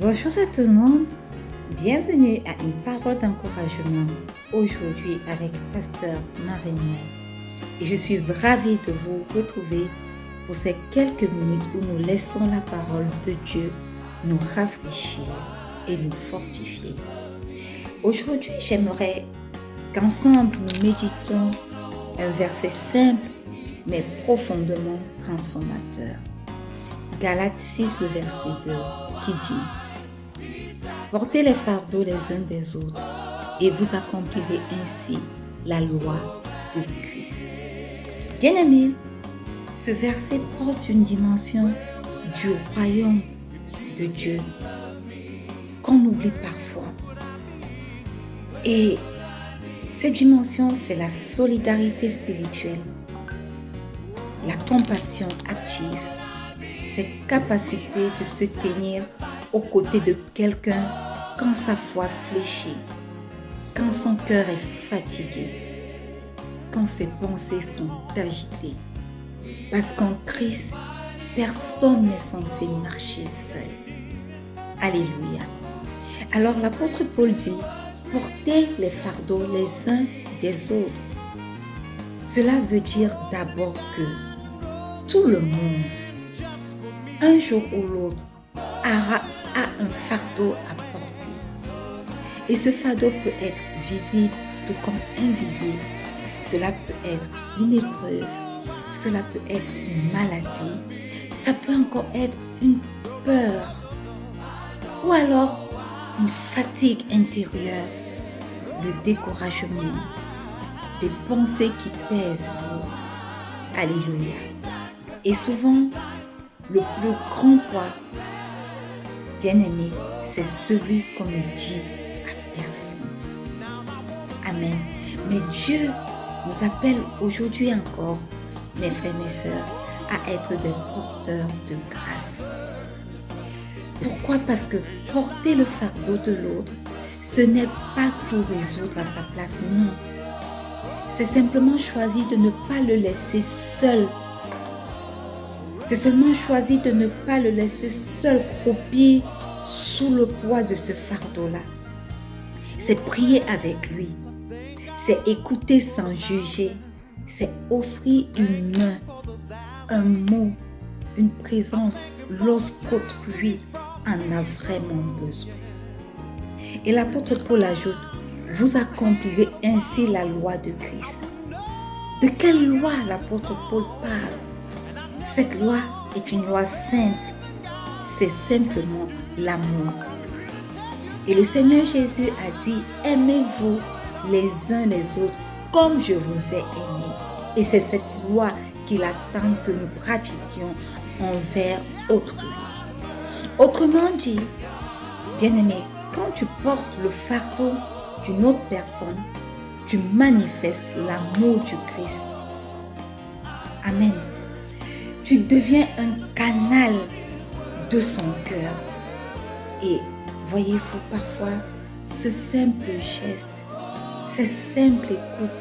Bonjour à tout le monde, bienvenue à une parole d'encouragement aujourd'hui avec Pasteur Marie-Noël. Et je suis ravie de vous retrouver pour ces quelques minutes où nous laissons la parole de Dieu nous rafraîchir et nous fortifier. Aujourd'hui, j'aimerais qu'ensemble nous méditions un verset simple mais profondément transformateur. Galates 6, le verset 2, qui dit « Portez les fardeaux les uns des autres et vous accomplirez ainsi la loi de Christ. » Bien-aimés, ce verset porte une dimension du royaume de Dieu qu'on oublie parfois. Et cette dimension, c'est la solidarité spirituelle, la compassion active, cette capacité de se tenir aux côtés de quelqu'un quand sa foi fléchit, quand son cœur est fatigué, quand ses pensées sont agitées. Parce qu'en Christ, personne n'est censé marcher seul. Alléluia. Alors l'apôtre Paul dit, portez les fardeaux les uns des autres. Cela veut dire d'abord que tout le monde, un jour ou l'autre, a un fardeau à porter. Et ce fardeau peut être visible tout comme invisible. Cela peut être une épreuve, cela peut être une maladie, ça peut encore être une peur ou alors une fatigue intérieure, le découragement, des pensées qui pèsent lourd. Alléluia. Et souvent, le plus grand poids, bien-aimé, c'est celui qu'on ne dit à personne. Amen. Mais Dieu nous appelle aujourd'hui encore, mes frères et mes sœurs, à être des porteurs de grâce. Pourquoi? Parce que porter le fardeau de l'autre, ce n'est pas tout résoudre à sa place, non. C'est simplement choisir de ne pas le laisser seul. C'est seulement choisir de ne pas le laisser seul croupir sous le poids de ce fardeau-là. C'est prier avec lui. C'est écouter sans juger. C'est offrir une main, un mot, une présence lorsqu'autrui en a vraiment besoin. Et l'apôtre Paul ajoute, vous accomplirez ainsi la loi de Christ. De quelle loi l'apôtre Paul parle? Cette loi est une loi simple. C'est simplement l'amour. Et le Seigneur Jésus a dit, aimez-vous les uns les autres comme je vous ai aimés. Et c'est cette loi qu'il attend que nous pratiquions envers autrui. Autrement dit, bien-aimé, quand tu portes le fardeau d'une autre personne, tu manifestes l'amour du Christ. Amen. Tu deviens un canal de son cœur. Et voyez-vous, parfois, ce simple geste, cette simple écoute,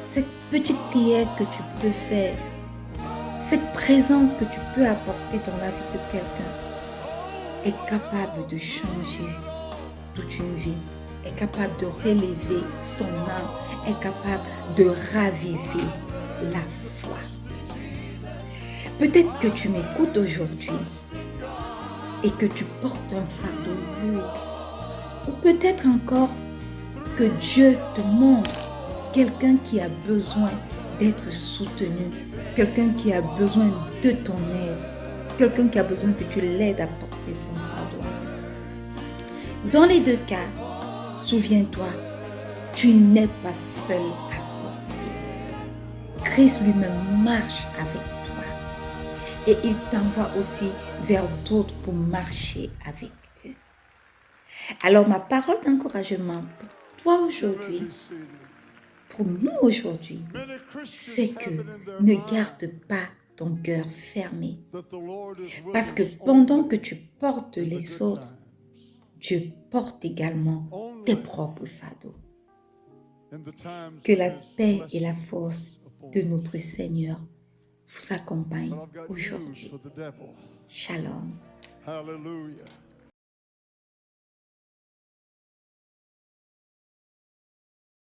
cette petite prière que tu peux faire, cette présence que tu peux apporter dans la vie de quelqu'un est capable de changer toute une vie, est capable de relever son âme, est capable de raviver la foi. Peut-être que tu m'écoutes aujourd'hui et que tu portes un fardeau lourd. Ou peut-être encore que Dieu te montre quelqu'un qui a besoin d'être soutenu, quelqu'un qui a besoin de ton aide, quelqu'un qui a besoin que tu l'aides à porter son fardeau. Dans les deux cas, souviens-toi, tu n'es pas seul à porter. Christ lui-même marche avec toi. Et il t'envoie aussi vers d'autres pour marcher avec eux. Alors ma parole d'encouragement pour toi aujourd'hui, pour nous aujourd'hui, c'est que ne garde pas ton cœur fermé. Parce que pendant que tu portes les autres, Dieu porte également tes propres fardeaux. Que la paix et la force de notre Seigneur vous accompagnent aujourd'hui. Shalom. Hallelujah.